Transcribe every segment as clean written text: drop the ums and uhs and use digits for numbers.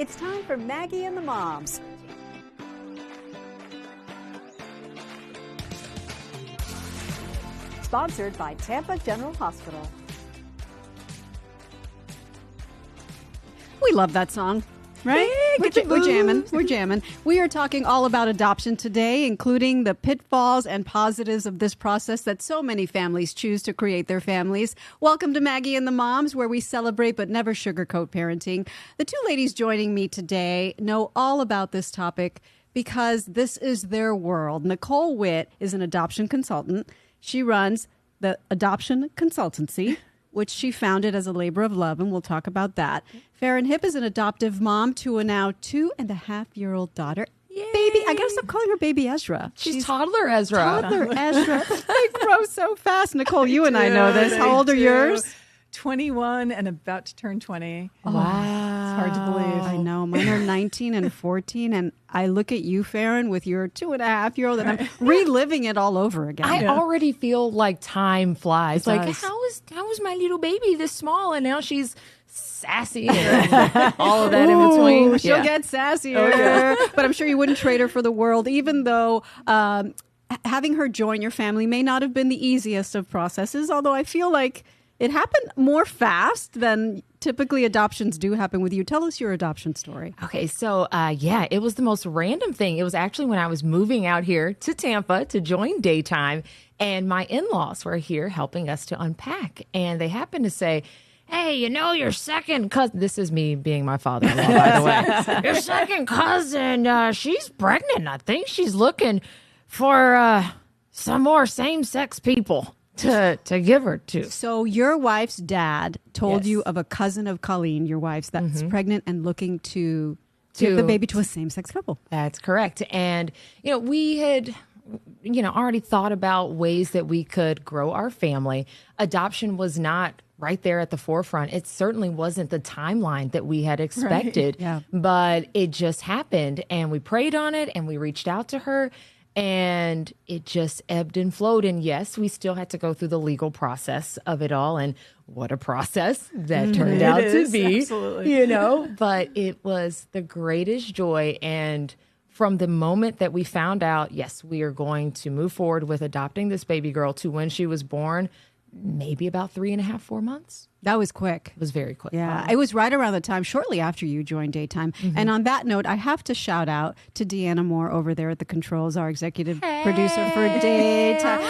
It's time for Maggie and the Moms. Sponsored by Tampa General Hospital. We love that song, right? We're jamming. We're jamming. We are talking all about adoption today, including the pitfalls and positives of this process that so many families choose to create their families. Welcome to Maggie and the Moms, where we celebrate but never sugarcoat parenting. The two ladies joining me today know all about this topic because this is their world. Nicole Witt is an adoption consultant. She runs the Adoption Consultancy, which she founded as a labor of love, and we'll talk about that. Farron Hipp is an adoptive mom to a now 2.5-year-old daughter. Yay. Baby, I gotta stop calling her Baby Ezra. She's toddler Ezra. Toddler Ezra. They grow so fast. Nicole, you and I know this. How old are yours? 21 and about to turn 20. Wow. It's hard to believe. I know. Mine are 19 and 14. And I look at you, Farron, with your 2.5-year-old, and I'm reliving it all over again. I already feel like time flies. It Like, does. how is my little baby this small? And now she's sassy and all of that in between. She'll Yeah. get sassier. But I'm sure you wouldn't trade her for the world, even though having her join your family may not have been the easiest of processes, although I feel like it happened more fast than typically adoptions do happen with you. Tell us your adoption story. Okay, so it was the most random thing. It was actually when I was moving out here to Tampa to join Daytime, and my in-laws were here helping us to unpack. And they happened to say, hey, you know, your second cousin, this is me being my father-in-law, by the way. Your second cousin, she's pregnant. I think she's looking for some more same-sex people to give her to. So your wife's dad told Yes. you of a cousin of Colleen, your wife's, that's pregnant and looking to give the baby to a same-sex couple. That's correct. And, we had, already thought about ways that we could grow our family. Adoption was not right there at the forefront. It certainly wasn't the timeline that we had expected, Yeah. but it just happened. And we prayed on it and we reached out to her. And it just ebbed and flowed. And yes, we still had to go through the legal process of it all. And what a process that turned out to be, absolutely. But it was the greatest joy. And from the moment that we found out, yes, we are going to move forward with adopting this baby girl, to when she was born, maybe about 3.5, 4 months. That was quick. It was very quick. Yeah, it was right around the time, shortly after you joined Daytime. And on that note, I have to shout out to Deanna Moore over there at the controls, our executive producer for Daytime.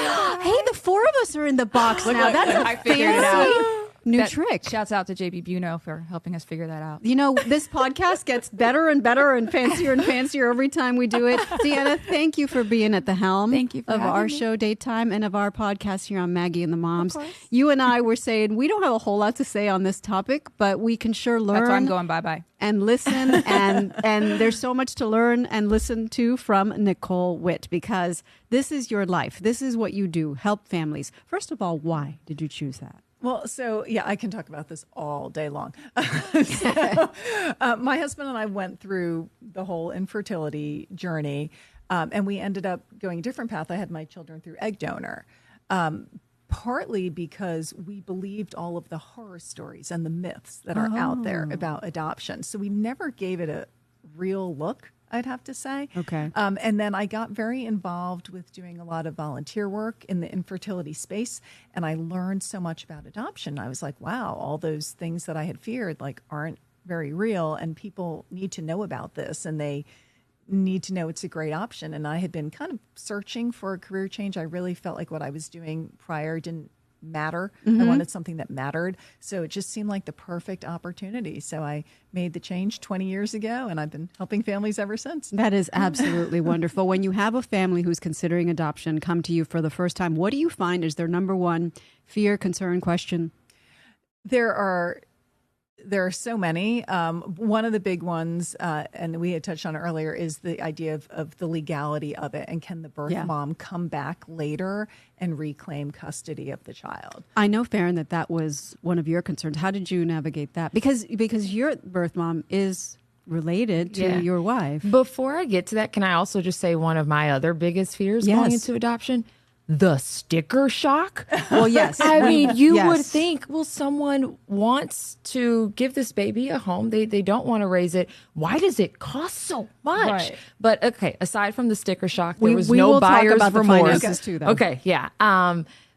Hey, the four of us are in the box now. That's a I figured it out. fancy new That- trick. Shouts out to JB Buno for helping us figure that out. You know, this podcast gets better and better and fancier every time we do it. Deanna, thank you for being at the helm Thank you for of having our me. show Daytime and of our podcast here on Maggie and the Moms. You and I were saying we don't have a whole lot to say on this topic, but we can sure learn. That's why I'm going bye-bye. And listen, and there's so much to learn and listen to from Nicole Witt, because this is your life. This is what you do, help families. First of all, why did you choose that? Well, so, yeah, I can talk about this all day long. My husband and I went through the whole infertility journey, and we ended up going a different path. I had my children through egg donor, partly because we believed all of the horror stories and the myths that are out there about adoption. So we never gave it a real look, I'd have to say. Okay. And then I got very involved with doing a lot of volunteer work in the infertility space, and I learned so much about adoption. I was like, wow, all those things that I had feared aren't very real, and people need to know about this, and they need to know it's a great option. And I had been kind of searching for a career change. I really felt like what I was doing prior didn't matter. I wanted something that mattered. So it just seemed like the perfect opportunity. So I made the change 20 years ago, and I've been helping families ever since. That is absolutely wonderful. When you have a family who's considering adoption come to you for the first time, what do you find is their number one fear, concern, question? There are so many. One of the big ones, and we had touched on it earlier, is the idea of the legality of it. And can the birth mom come back later and reclaim custody of the child? I know, Farron, that was one of your concerns. How did you navigate that? Because your birth mom is related to your wife. Before I get to that, can I also just say one of my other biggest fears going into adoption? the sticker shock. Well, yes. I mean, you Yes. would think, well, someone wants to give this baby a home. They don't want to raise it. Why does it cost so much? Right. But okay, aside from the sticker shock, We there was will no talk buyer's about the remorse. finances too, though. Okay, yeah.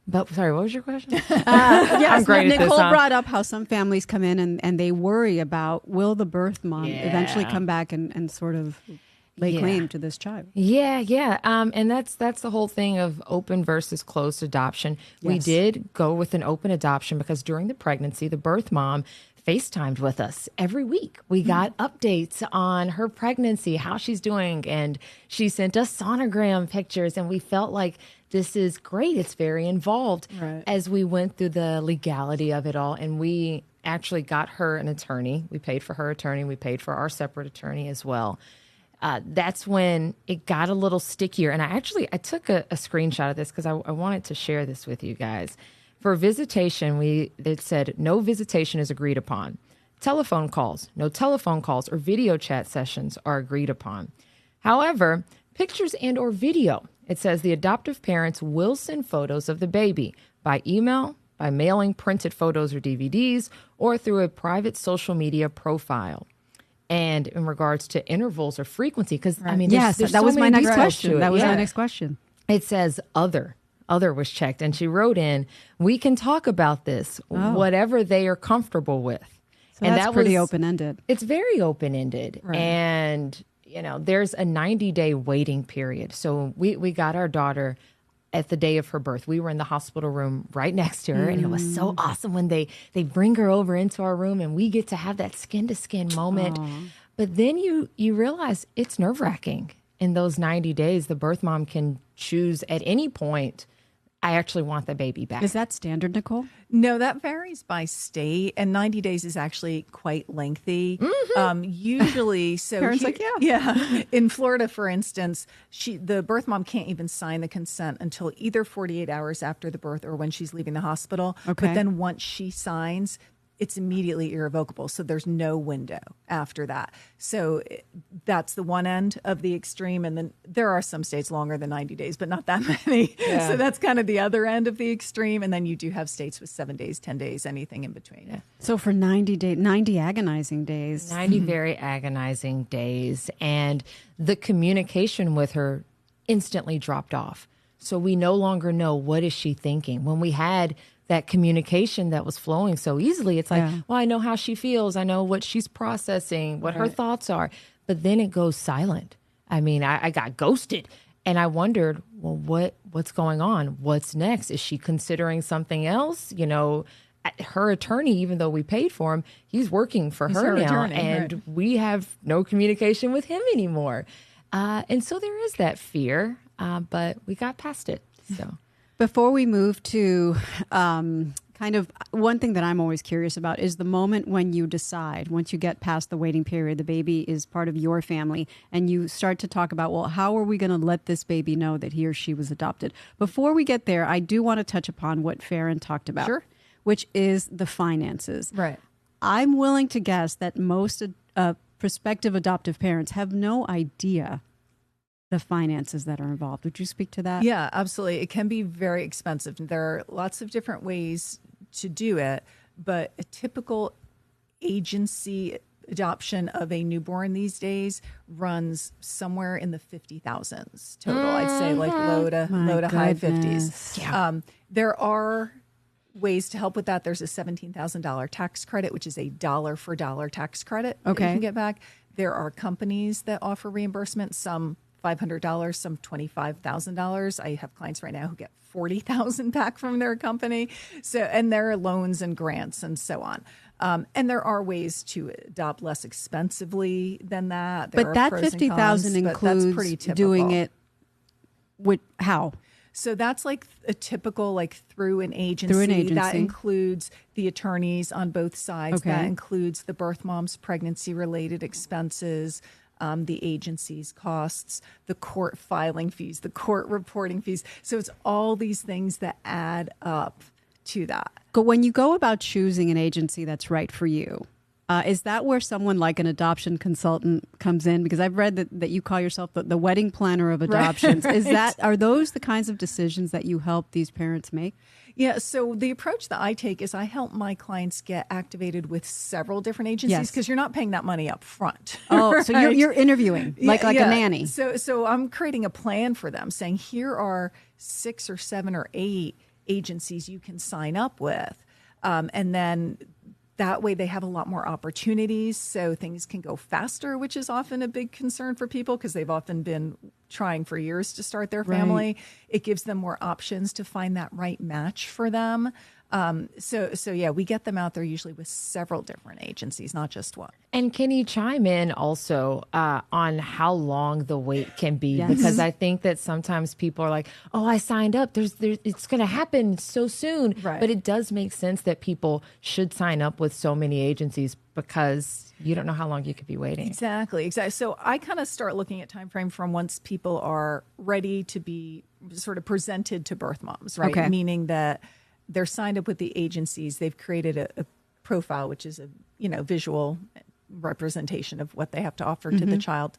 But sorry, what was your question? Yes, I'm great at this, Nicole huh? brought up how some families come in and they worry about, will the birth mom eventually Yeah. come back and sort of lay Yeah. claim to this child? Yeah. And that's the whole thing of open versus closed adoption. We Yes. did go with an open adoption because during the pregnancy, the birth mom FaceTimed with us every week. We got updates on her pregnancy, how she's doing, and she sent us sonogram pictures, and we felt like this is great. It's very involved. Right. As we went through the legality of it all, and we actually got her an attorney. We paid for her attorney. We paid for our separate attorney as well. That's when it got a little stickier. And I took a screenshot of this because I wanted to share this with you guys. For visitation, it said no visitation is agreed upon. Telephone calls, no telephone calls or video chat sessions are agreed upon. However, pictures and or video, it says the adoptive parents will send photos of the baby by email, by mailing printed photos or DVDs, or through a private social media profile. And in regards to intervals or frequency, because I mean, Yes, there's that so was my many next details question. to it. That was Yeah. my next question. It says other was checked, and she wrote in, we can talk about this, whatever they are comfortable with. So and that's that pretty was, open-ended. It's very open-ended. Right. And, there's a 90-day waiting period. So we got our daughter at the day of her birth. We were in the hospital room right next to her, and it was so awesome when they bring her over into our room and we get to have that skin-to-skin moment. But then you realize it's nerve-wracking. In those 90 days, the birth mom can choose at any point, I actually want the baby back. Is that standard, Nicole? No, that varies by state, and 90 days is actually quite lengthy. Usually, so Parents here- like, yeah. In Florida, for instance, the birth mom can't even sign the consent until either 48 hours after the birth or when she's leaving the hospital. Okay. But then once she signs, it's immediately irrevocable. So there's no window after that. So that's the one end of the extreme. And then there are some states longer than 90 days, but not that many. So that's kind of the other end of the extreme. And then you do have states with 7 days, 10 days, anything in between. So for 90 agonizing days. 90 very agonizing days. And the communication with her instantly dropped off. So we no longer know, what is she thinking? When we had that communication that was flowing so easily, it's like, well, I know how she feels. I know what she's processing, what her thoughts are. But then it goes silent. I mean, I got ghosted. And I wondered, well, what's going on? What's next? Is she considering something else? Her attorney, even though we paid for him, he's working for her now. attorney, and we have no communication with him anymore. And so there is that fear, but we got past it. So. Before we move to kind of one thing that I'm always curious about is the moment when you decide, once you get past the waiting period, the baby is part of your family, and you start to talk about, well, how are we going to let this baby know that he or she was adopted? Before we get there, I do want to touch upon what Farron talked about, which is the finances. Right. I'm willing to guess that most prospective adoptive parents have no idea the finances that are involved. Would you speak to that? Yeah, absolutely. It can be very expensive. There are lots of different ways to do it, but a typical agency adoption of a newborn these days runs somewhere in the 50,000s total. I'd say like low to high 50s. Yeah. There are ways to help with that. There's a $17,000 tax credit, which is a dollar for dollar tax credit that you can get back. There are companies that offer reimbursement, some $500, some $25,000. I have clients right now who get $40,000 back from their company. So, and there are loans and grants and so on. And there are ways to adopt less expensively than that. But that $50,000 includes doing it with how? So that's like a typical, like through an agency. That includes the attorneys on both sides. Okay. That includes the birth mom's pregnancy related expenses, the agency's costs, the court filing fees, the court reporting fees. So it's all these things that add up to that. But when you go about choosing an agency that's right for you, Is that where someone like an adoption consultant comes in? Because I've read that you call yourself the wedding planner of adoptions. Right. Are those the kinds of decisions that you help these parents make? Yeah, so the approach that I take is I help my clients get activated with several different agencies because you're not paying that money up front. Oh, right? So you're interviewing like a nanny. So I'm creating a plan for them saying, here are 6 or 7 or 8 agencies you can sign up with. And then that way they have a lot more opportunities so things can go faster, which is often a big concern for people because they've often been trying for years to start their family. Right. It gives them more options to find that right match for them. So yeah, we get them out there usually with several different agencies, not just one. And can you chime in also on how long the wait can be? Yes. Because I think that sometimes people are like, "Oh, I signed up. It's going to happen so soon." Right. But it does make sense that people should sign up with so many agencies because you don't know how long you could be waiting. Exactly. So I kind of start looking at time frame from once people are ready to be sort of presented to birth moms, right? Okay. Meaning that they're signed up with the agencies. They've created a profile, which is a visual representation of what they have to offer to the child.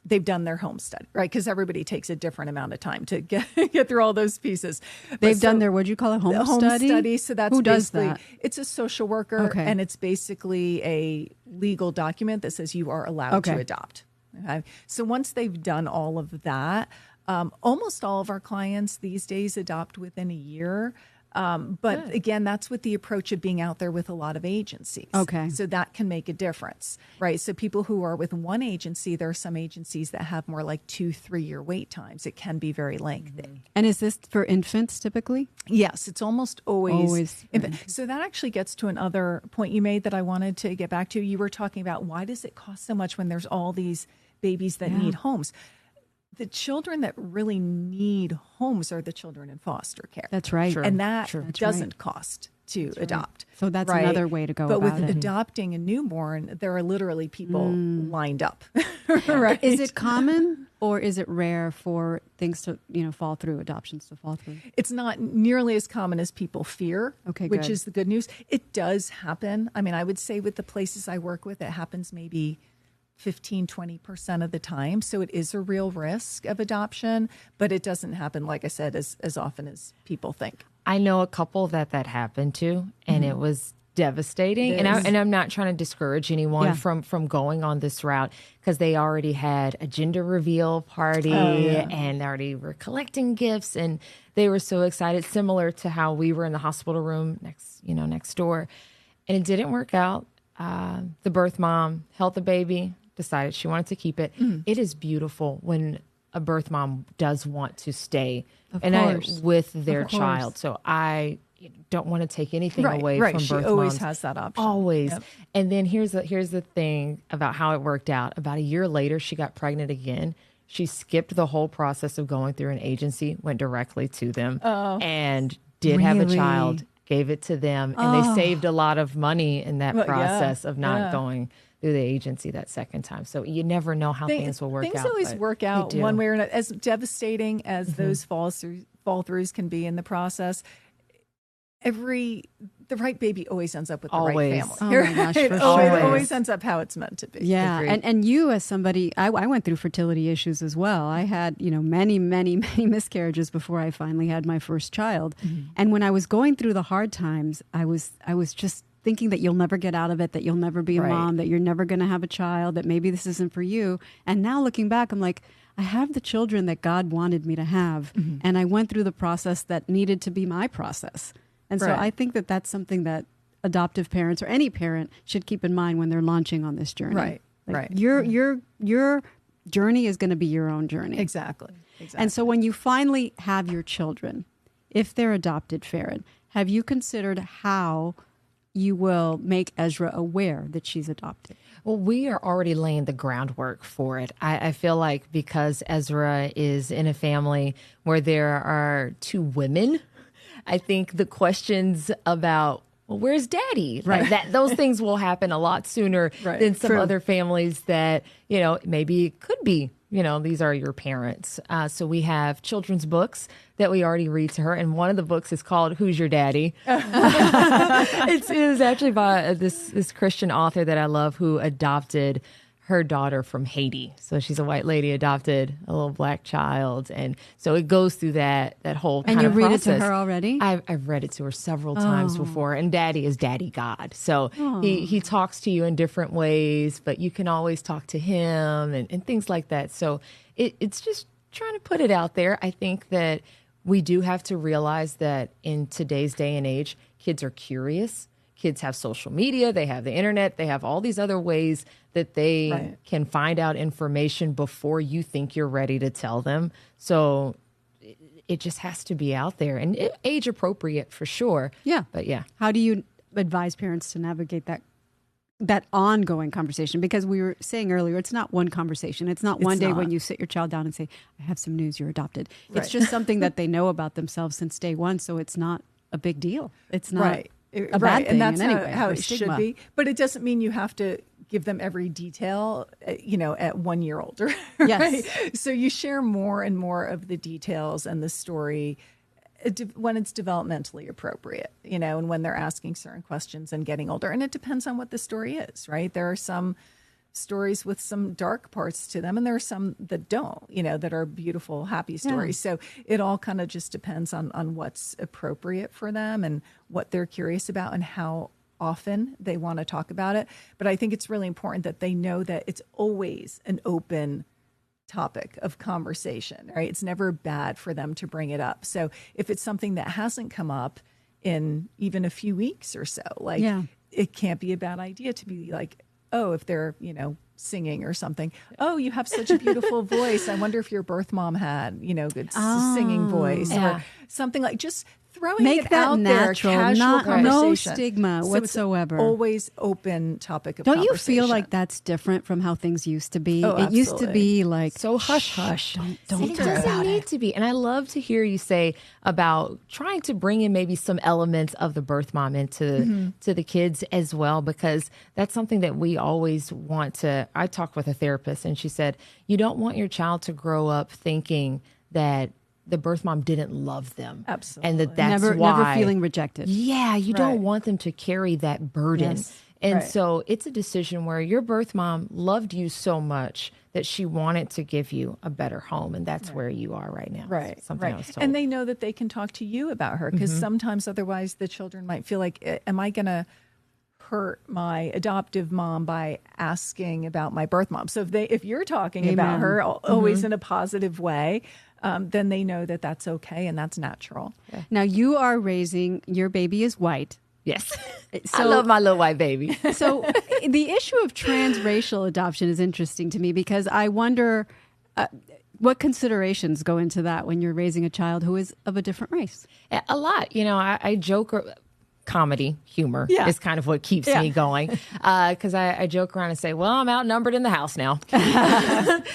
They've done their home study, right? Because everybody takes a different amount of time to get through all those pieces. They've done their, what'd you call it, home study? So that's Who does basically, that? it's a social worker, and it's basically a legal document that says you are allowed to adopt. Okay? So once they've done all of that, almost all of our clients these days adopt within a year. But again, that's with the approach of being out there with a lot of agencies. Okay. So that can make a difference, right? So people who are with one agency, there are some agencies that have more like 2-3 year wait times. It can be very lengthy. And is this for infants typically? Yes, it's almost always. Right. So that actually gets to another point you made that I wanted to get back to. You were talking about why does it cost so much when there's all these babies that need homes? The children that really need homes are the children in foster care. That's right. And that doesn't cost to adopt. So that's another way to go about it. But with adopting a newborn, there are literally people lined up. Right? Is it common or is it rare for things to, fall through, adoptions to fall through? It's not nearly as common as people fear, which is the good news. It does happen. I mean, I would say with the places I work with, it happens maybe 15-20% of the time. So it is a real risk of adoption, but it doesn't happen, like I said, as often as people think. I know a couple that happened to, and it was devastating. And I'm not trying to discourage anyone from going on this route because they already had a gender reveal party and they already were collecting gifts and they were so excited, similar to how we were in the hospital room next door. And it didn't work out. The birth mom held the baby, decided she wanted to keep it. It is beautiful when a birth mom does want to stay with their child. So I don't want to take anything away from birth moms. She always has that option. Always. Yep. And then here's the thing about how it worked out. About a year later, she got pregnant again. She skipped the whole process of going through an agency, went directly to them, and did have a child, gave it to them, and they saved a lot of money in that process of not going through the agency that second time. So you never know how things will work out. Things always work out one way or another. As devastating as those fall-throughs can be in the process, the right baby always ends up with the right family. Oh my gosh, it sure. always ends up how it's meant to be. Yeah, and you as somebody, I went through fertility issues as well. I had many miscarriages before I finally had my first child. And when I was going through the hard times, I was just thinking that you'll never get out of it, that you'll never be a mom, that you're never going to have a child, that maybe this isn't for you. And now looking back, I'm like, I have the children that God wanted me to have, and I went through the process that needed to be my process. And so I think that that's something that adoptive parents or any parent should keep in mind when they're launching on this journey. Right. Your journey is going to be your own journey. Exactly. And so when you finally have your children, if they're adopted, Farron, have you considered how you will make Ezra aware that she's adopted? Well, we are already laying the groundwork for it. I feel like because Ezra is in a family where there are 2 women, I think the questions about, well, where's daddy? Right. Those things will happen a lot sooner than some other families that, maybe it could be, these are your parents. So we have children's books that we already read to her. And one of the books is called Who's Your Daddy? It is actually by this Christian author that I love who adopted her daughter from Haiti. So she's a white lady, adopted a little black child. And so it goes through that whole kind of process. And you read it to her already? I've read it to her several times before. And daddy is daddy God. So he talks to you in different ways, but you can always talk to him and things like that. So it's just trying to put it out there. I think that we do have to realize that in today's day and age, kids are curious. Kids have social media, they have the internet, they have all these other ways that they can find out information before you think you're ready to tell them. So it just has to be out there and age appropriate for sure. Yeah. But yeah. How do you advise parents to navigate that ongoing conversation? Because we were saying earlier, it's not one conversation. It's not one day when you sit your child down and say, I have some news, you're adopted. It's just something that they know about themselves since day one. So it's not a big deal. It's not a bad thing, and that's in any way, how it stigma. should be. But it doesn't mean you have to give them every detail, at 1 year older. Yes. Right? So you share more and more of the details and the story when it's developmentally appropriate, and when they're asking certain questions and getting older. And it depends on what the story is, right? There are some stories with some dark parts to them, and there are some that don't, that are beautiful, happy stories. So it all kind of just depends on what's appropriate for them and what they're curious about and how often they want to talk about it. But I think it's really important that they know that it's always an open topic of conversation, right? It's never bad for them to bring it up. So if it's something that hasn't come up in even a few weeks or so, it can't be a bad idea to be like, oh, if they're, singing or something. Oh, you have such a beautiful voice. I wonder if your birth mom had, good singing voice or something like just throwing Make it that out natural, there, casual conversation. no stigma So whatsoever. It's always open topic of Don't conversation. you feel like that's different from how things used to be? Oh, it used to be like so hush hush. Don't It talk doesn't about need it. to be. And I love to hear you say about trying to bring in maybe some elements of the birth mom into to the kids as well, because that's something that we always want to. I talked with a therapist and she said, you don't want your child to grow up thinking that the birth mom didn't love them. Absolutely. And that's Never why. feeling rejected. Yeah, you Right. don't want them to carry that burden. Yes. And Right. so it's a decision where your birth mom loved you so much that she wanted to give you a better home. And that's where you are right now. Right. It's something I was told. And they know that they can talk to you about her because sometimes otherwise the children might feel like, am I going to hurt my adoptive mom by asking about my birth mom? So if you're talking about her always in a positive way, then they know that that's okay and that's natural. Now you are raising, your baby is white. Yes. I So- love my little white baby. So the issue of transracial adoption is interesting to me because I wonder what considerations go into that when you're raising a child who is of a different race. A lot. I joke. Comedy, humor is kind of what keeps me going. Because I joke around and say, well, I'm outnumbered in the house now.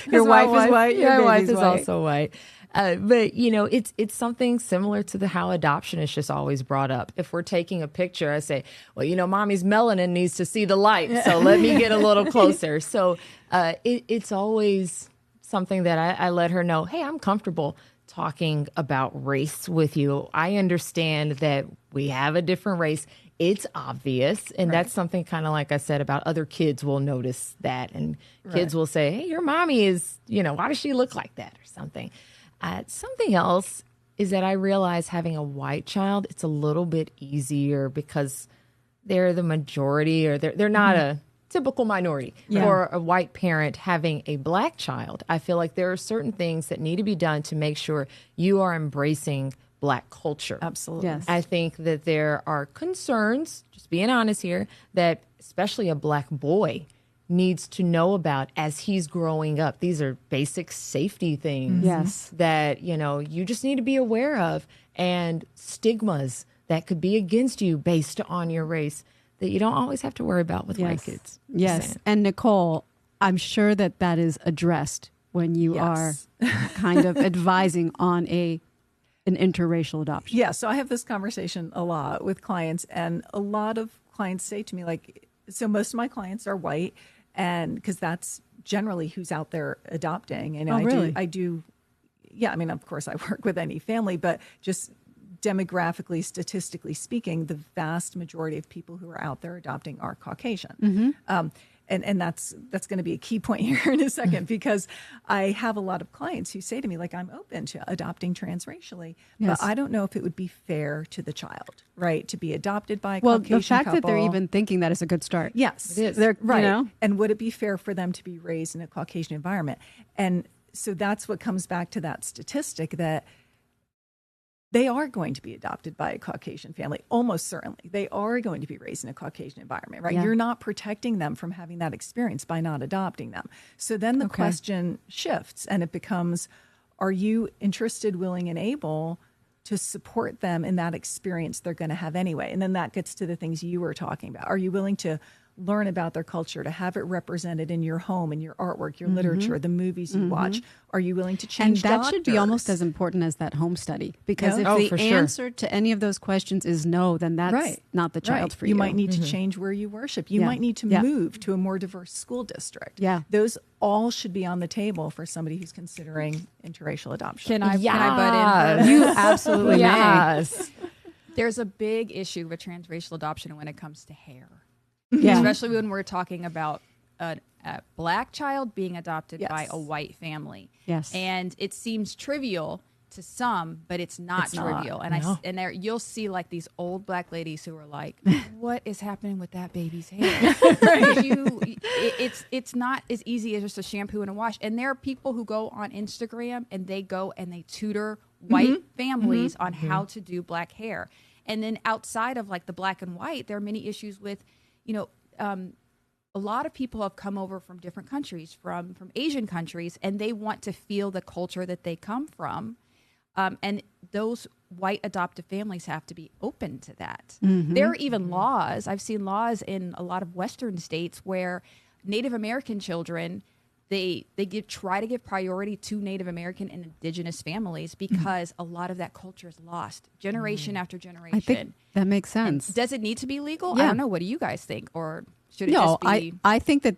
Your wife is white, your My wife baby's is white. also white. But, it's something similar to how adoption is just always brought up. If we're taking a picture, I say, well, mommy's melanin needs to see the light. So let me get a little closer. So it's always something that I let her know, hey, I'm comfortable talking about race with you. I understand that we have a different race. It's obvious. And that's something kind of like I said about other kids will notice that. And kids will say, hey, your mommy is, why does she look like that or something? Something else is that I realize having a white child, it's a little bit easier because they're the majority or they're not a typical minority. For a white parent having a black child, I feel like there are certain things that need to be done to make sure you are embracing black culture. Absolutely. Yes. I think that there are concerns, just being honest here, that especially a black boy needs to know about as he's growing up. These are basic safety things Yes. that, you just need to be aware of, and stigmas that could be against you based on your race that you don't always have to worry about with white kids. Just Yes. saying. And Nicole, I'm sure that is addressed when you are kind of advising on a an interracial adoption? Yeah, so I have this conversation a lot with clients, and a lot of clients say to me, like, so most of my clients are white, and because that's generally who's out there adopting. And really? I do, yeah, I mean, of course, I work with any family, but just demographically, statistically speaking, the vast majority of people who are out there adopting are Caucasian. And that's going to be a key point here in a second, because I have a lot of clients who say to me, like, I'm open to adopting transracially, Yes. but I don't know if it would be fair to the child, right, to be adopted by a Well, Caucasian the fact that they're couple. even thinking that is a good start. Yes, It is. They're, right. you know, And would it be fair for them to be raised in a Caucasian environment? And so that's what comes back to that statistic that they are going to be adopted by a Caucasian family. Almost certainly. They are going to be raised in a Caucasian environment, right? Yeah. You're not protecting them from having that experience by not adopting them. So then the question shifts, and it becomes, are you interested, willing, and able to support them in that experience they're going to have anyway? And then that gets to the things you were talking about. Are you willing to learn about their culture, to have it represented in your home, in your artwork, your literature, the movies you watch? Are you willing to change and that should be almost doctors? as important as that home study, because Yeah. if Oh, for the sure. answer to any of those questions is no, then that's Right. not the child Right. for you. You might need to change where you worship. You Yeah. might need to Yeah. move to a more diverse school district. Yeah. Those all should be on the table for somebody who's considering interracial adoption. Can I butt in? You absolutely may. Yes. There's a big issue with transracial adoption when it comes to hair, Yeah. especially when we're talking about a black child being adopted Yes. by a white family. Yes. And it seems trivial to some, but it's not It's not. trivial. And No. and there you'll see like these old black ladies who are like, "What is happening with that baby's hair?" It's not as easy as just a shampoo and a wash. And there are people who go on Instagram and they go and they tutor white families on how to do black hair. And then outside of like the black and white, there are many issues with, a lot of people have come over from different countries, from Asian countries, and they want to feel the culture that they come from. And those white adoptive families have to be open to that. There are even laws. I've seen laws in a lot of Western states where Native American children, they try to give priority to Native American and indigenous families because a lot of that culture is lost generation after generation. I think that makes sense. Does it need to be legal? Yeah. I don't know. What do you guys think? Or should it No, just be? I think that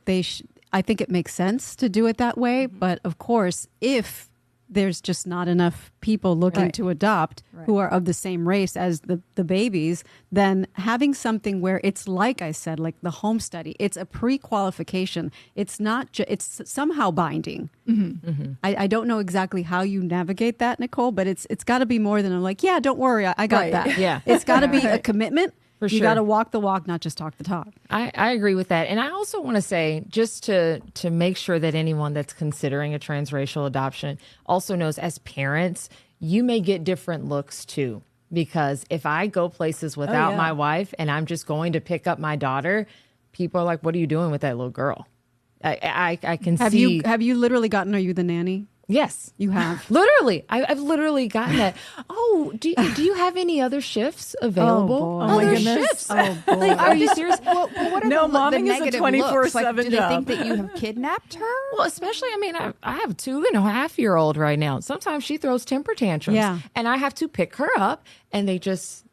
I think it makes sense to do it that way. But of course, if there's just not enough people looking Right. to adopt who are of the same race as the babies, then having something where it's, like I said, like the home study, it's a pre-qualification. It's not, it's somehow binding. I don't know exactly how you navigate that, Nicole, but it's got to be more than like, yeah, don't worry, I got Right. that. Yeah. It's got to be a commitment. For You sure. got to walk the walk, not just talk the talk. I agree with that. And I also want to say, just to make sure that anyone that's considering a transracial adoption also knows, as parents, you may get different looks too. Because if I go places without yeah. my wife and I'm just going to pick up my daughter, people are like, what are you doing with that little girl? I can see. Have you literally gotten, are you the nanny? Yes. You have. Literally, I've literally gotten that. Oh, do you have any other shifts available? boy. Oh, my Other goodness. shifts? Oh, boy. Like, are you serious? what are No, the momming is a negative 24/7 looks? Like, do they job. think that you have kidnapped her? Well, especially, I mean, I have a 2.5-year-old right now. Sometimes she throws temper tantrums. Yeah. And I have to pick her up, and they just.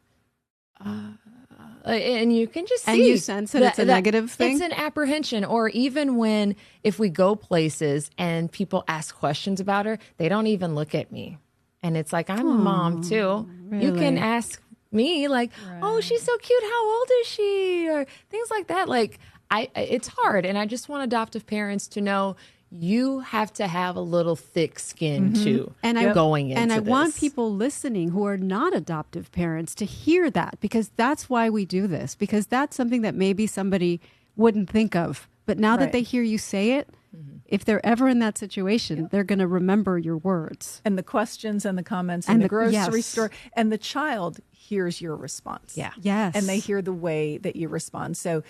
And you can just see. And you sense that it's a negative thing? It's an apprehension. Or even if we go places and people ask questions about her, they don't even look at me. And it's like, I'm a mom too. You can really? ask me like, oh, she's so cute. How old is she? Or things like that. Like, it's hard. And I just want adoptive parents to know you have to have a little thick skin too. And going into I want this. people listening who are not adoptive parents to hear that, because that's why we do this, because that's something that maybe somebody wouldn't think of. But now that Right. they hear you say it, if they're ever in that situation, they're going to remember your words. And the questions and the comments And in the the- grocery yes. store, and the child hears your response. Yeah. Yes. And they hear the way that you respond. So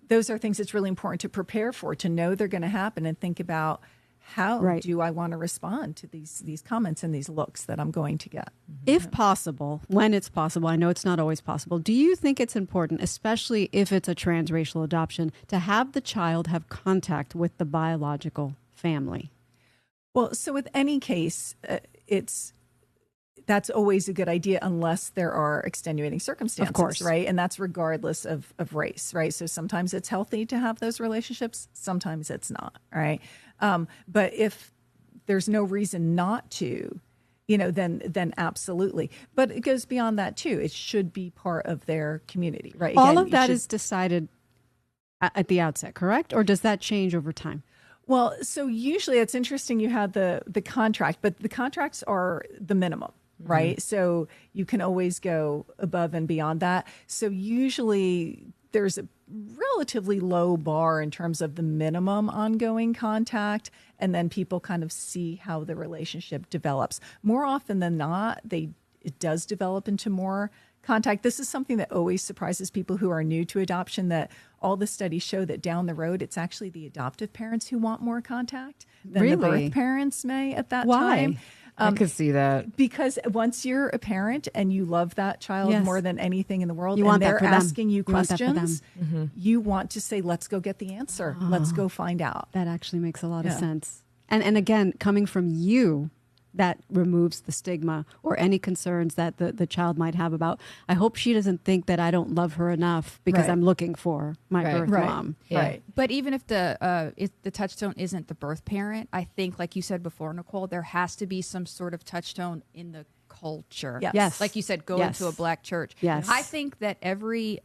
those are things that's really important to prepare for, to know they're going to happen, and think about, how Right. do I want to respond to these comments and these looks that I'm going to get? If possible, when it's possible, I know it's not always possible, do you think it's important, especially if it's a transracial adoption, to have the child have contact with the biological family? Well, so with any case, that's always a good idea unless there are extenuating circumstances, Of course. right? And that's regardless of race, right? So sometimes it's healthy to have those relationships, sometimes it's not, right? But if there's no reason not to, then absolutely. But it goes beyond that too. It should be part of their community, right? All Again, of you that should- is decided at the outset, correct? Or does that change over time? Well, so usually it's interesting you had the contract, but the contracts are the minimum, right? So you can always go above and beyond that. So usually there's a relatively low bar in terms of the minimum ongoing contact, and then people kind of see how the relationship develops. More often than not, it does develop into more contact. This is something that always surprises people who are new to adoption, that all the studies show that down the road, it's actually the adoptive parents who want more contact than the Really? birth parents may at that Why? time. I could see that. Because once you're a parent and you love that child Yes. more than anything in the world, You and want that they're for them. asking you You want that for them. questions, you want to say, let's go get the answer. Let's go find out. That actually makes a lot of Yeah. sense. And again, coming from you, that removes the stigma or any concerns that the child might have about, I hope she doesn't think that I don't love her enough because Right. I'm looking for my Right. birth Right. mom. Yeah. Right. But even if the touchstone isn't the birth parent, I think, like you said before, Nicole, there has to be some sort of touchstone in the culture. Yes. Yes. Like you said, go Yes. into a black church. Yes. I think that every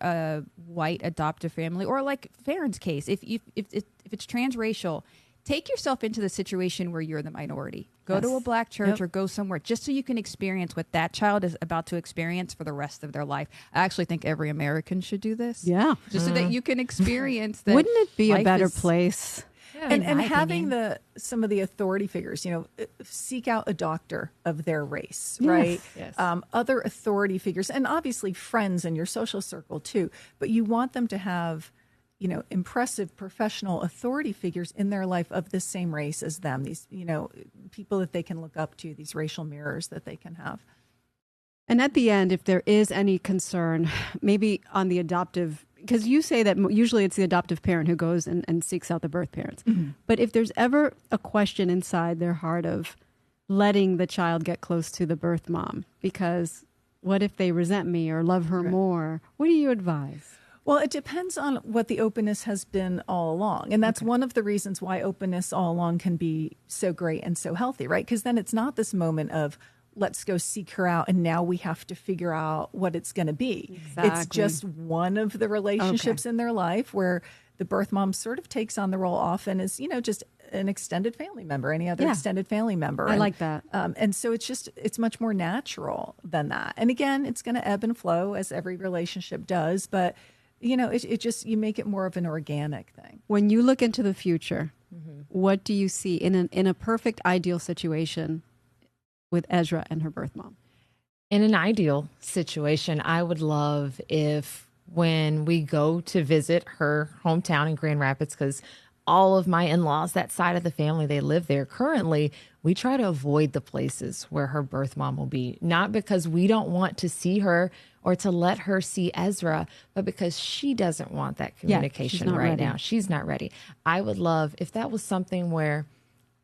white adoptive family, or like Farron's case, if it's transracial, take yourself into the situation where you're the minority. Go to Yes. a black church Yep. or go somewhere just so you can experience what that child is about to experience for the rest of their life. I actually think every American should do this. Yeah. Just so that you can experience that. Wouldn't it be a life better is- place? And in my having opinion. some of the authority figures, seek out a doctor of their race, Yes. right? Yes. Other authority figures, and obviously friends in your social circle too. But you want them to have, impressive professional authority figures in their life of the same race as them. These, people that they can look up to, these racial mirrors that they can have. And at the end, if there is any concern, maybe on the adoptive, because you say that usually it's the adoptive parent who goes and seeks out the birth parents. But if there's ever a question inside their heart of letting the child get close to the birth mom, because what if they resent me or love her more? What do you advise? Well, it depends on what the openness has been all along. And that's one of the reasons why openness all along can be so great and so healthy, right? Because then it's not this moment of, let's go seek her out and now we have to figure out what it's going to be. It's Exactly. just one of the relationships in their life where the birth mom sort of takes on the role often as, just an extended family member, any other Yeah. extended family member. I And, like that. and so it's much more natural than that. And again, it's going to ebb and flow as every relationship does, but it just, you make it more of an organic thing. When you look into the future, what do you see in a perfect ideal situation with Ezra and her birth mom? In an ideal situation, I would love if when we go to visit her hometown in Grand Rapids, because all of my in-laws, that side of the family, they live there currently, we try to avoid the places where her birth mom will be. Not because we don't want to see her or to let her see Ezra, but because she doesn't want that communication not right ready. now. She's not ready. I would love if that was something where,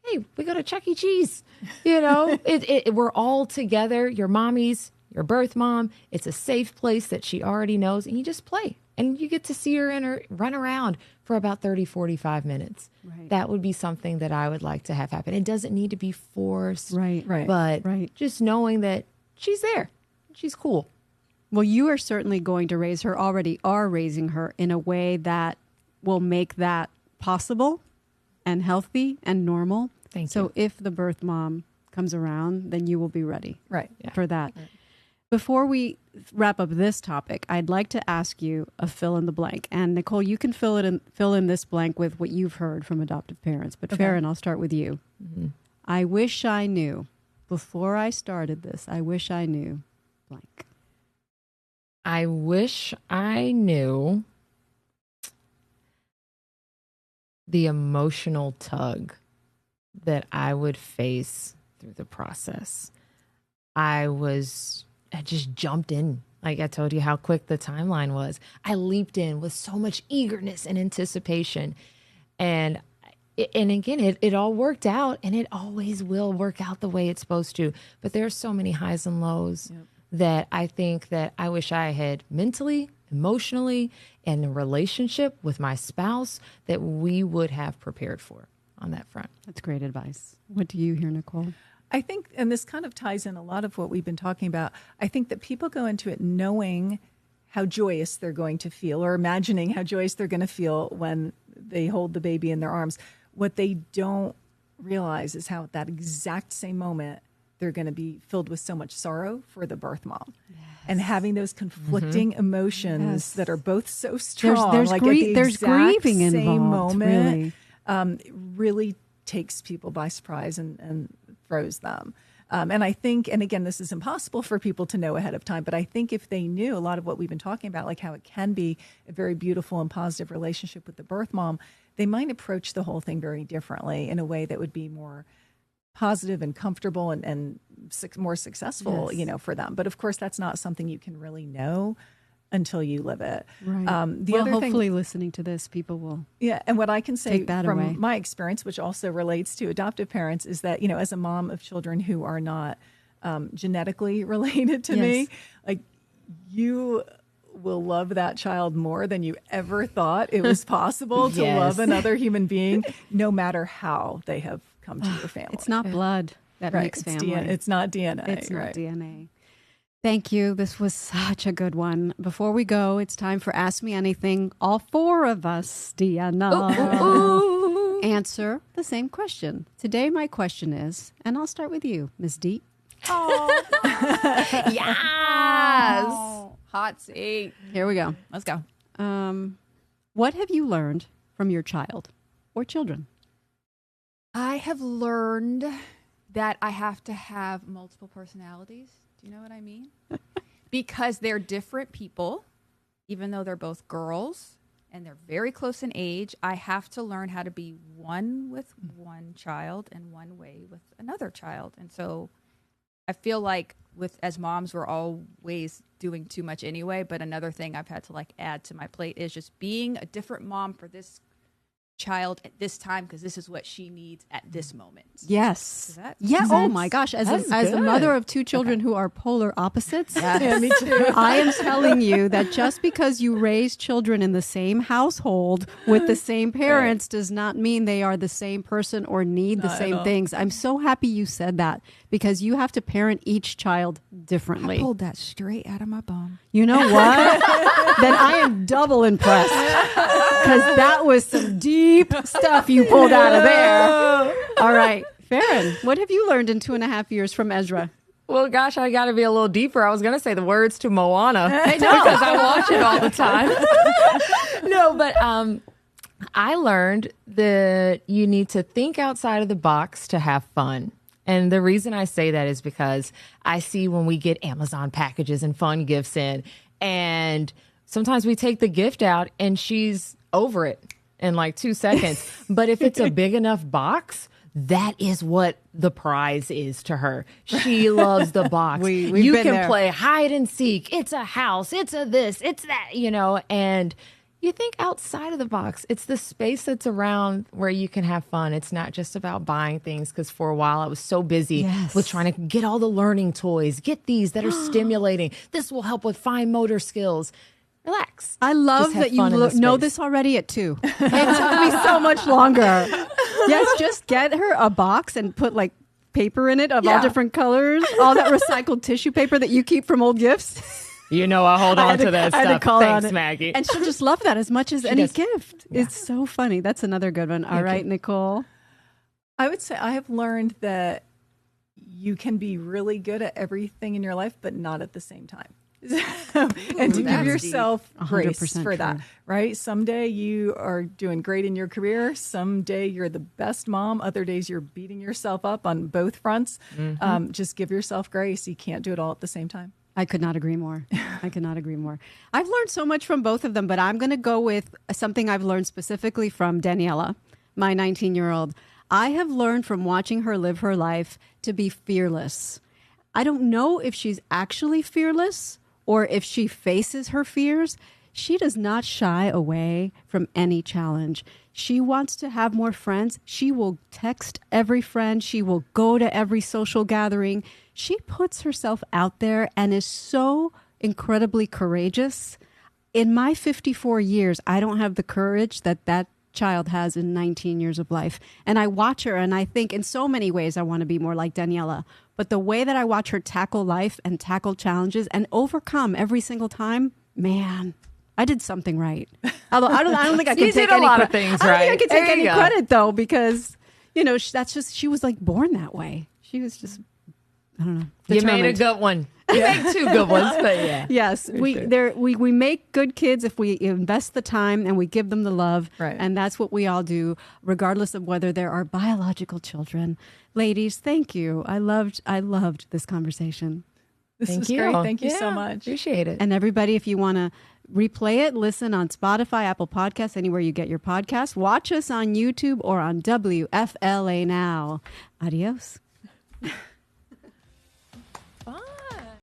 hey, we go to Chuck E. Cheese. We're all together. Your mommy's, your birth mom. It's a safe place that she already knows, and you just play. And you get to see her and her run around for about 30, 45 minutes. Right. That would be something that I would like to have happen. It doesn't need to be forced. Right. But Right. just knowing that she's there. She's cool. Well, you are certainly going to raise her, already are raising her in a way that will make that possible and healthy and normal. Thank so you. if the birth mom comes around, then you will be ready Right. for that. Before we wrap up this topic, I'd like to ask you a fill in the blank. And Nicole, you can fill in this blank with what you've heard from adoptive parents. But Farron, I'll start with you. I wish I knew before I started this. I wish I knew blank. I wish I knew the emotional tug that I would face through the process. I just jumped in. Like I told you how quick the timeline was. I leaped in with so much eagerness and anticipation. And and again, it all worked out, and it always will work out the way it's supposed to. But there are so many highs and lows that I think that I wish I had mentally, emotionally, and in relationship with my spouse that we would have prepared for on that front. That's great advice. What do you hear, Nicole? I think, and this kind of ties in a lot of what we've been talking about, I think that people go into it knowing how joyous they're going to feel or imagining how joyous they're going to feel when they hold the baby in their arms. What they don't realize is how at that exact same moment, they're going to be filled with so much sorrow for the birth mom. Yes. And having those conflicting emotions that are both so strong. There's like at the there's exact grieving same involved, moment, really. really takes people by surprise and throws them. And I think, and again, this is impossible for people to know ahead of time, but I think if they knew a lot of what we've been talking about, like how it can be a very beautiful and positive relationship with the birth mom, they might approach the whole thing very differently in a way that would be more positive and comfortable and more successful, for them. But of course, that's not something you can really know until you live it. Right. Hopefully listening to this, people will and what I can say from away. my experience, which also relates to adoptive parents, is that, as a mom of children who are not genetically related to me, like you will love that child more than you ever thought it was possible to love another human being, no matter how they have come to your family. It's not blood that makes family. It's not DNA. It's not DNA. Thank you. This was such a good one. Before we go, it's time for Ask Me Anything. All four of us, Deanna, answer the same question. Today, my question is, and I'll start with you, Ms. D. Oh, Yes. hot seat. Here we go. Let's go. What have you learned from your child or children? I have learned that I have to have multiple personalities. Do you know what I mean? Because they're different people, even though they're both girls and they're very close in age. I have to learn how to be one with one child and one way with another child. And so I feel like as moms, we're always doing too much anyway. But another thing I've had to add to my plate is just being a different mom for this child at this time, because this is what she needs at this moment. Yes. Oh my gosh. As a mother of two children who are polar opposites, me too. I am telling you that just because you raise children in the same household with the same parents does not mean they are the same person or need the same things. I'm so happy you said that, because you have to parent each child differently. I pulled that straight out of my bum. You know what? Then I am double impressed, because that was some deep stuff you pulled out of there. All right. Farron, what have you learned in 2.5 years from Ezra? Well, gosh, I got to be a little deeper. I was going to say the words to Moana because I watch it all the time. No, but I learned that you need to think outside of the box to have fun. And the reason I say that is because I see when we get Amazon packages and fun gifts in, and sometimes we take the gift out and she's over it in 2 seconds. But if it's a big enough box, that is what the prize is to her. She loves the box. You can play hide and seek. It's a house. It's a this. It's that, and you think outside of the box. It's the space that's around where you can have fun. It's not just about buying things, because for a while I was so busy with trying to get all the learning toys, get these that are stimulating. This will help with fine motor skills. Relax. I love that you know this already at 2. It took me so much longer. Yes, just get her a box and put paper in it of all different colors, all that recycled tissue paper that you keep from old gifts. I hold on to that stuff. Thanks, Maggie. And she'll just love that as much as any gift. Yeah. It's so funny. That's another good one. All right, Nicole. I would say I have learned that you can be really good at everything in your life, but not at the same time. And to give yourself grace for that, right? Someday you are doing great in your career. Someday you're the best mom. Other days you're beating yourself up on both fronts. Just give yourself grace. You can't do it all at the same time. I could not agree more. I've learned so much from both of them, but I'm going to go with something I've learned specifically from Daniela, my 19-year-old. I have learned from watching her live her life to be fearless. I don't know if she's actually fearless or if she faces her fears. she does not shy away from any challenge. She wants to have more friends. She will text every friend. She will go to every social gathering. She puts herself out there and is so incredibly courageous. In my 54 years, I don't have the courage that child has in 19 years of life. And I watch her and I think in so many ways I want to be more like Daniela. But the way that I watch her tackle life and tackle challenges and overcome every single time, man, I did something right. Although I don't think I can You take did a any lot of things I don't think I right. can take There any you go. credit though, because she was like born that way. She was just, I don't know. You made a determined. good one. You made two good ones, but yeah. Yes, we make good kids if we invest the time and we give them the love, Right. and that's what we all do, regardless of whether there are biological children. Ladies, thank you. I loved this conversation. This Thank was you. great. Thank you so Yeah, much. Appreciate it. And everybody, if you want to replay it, listen on Spotify, Apple Podcasts, anywhere you get your podcasts. Watch us on YouTube or on WFLA Now. Adios.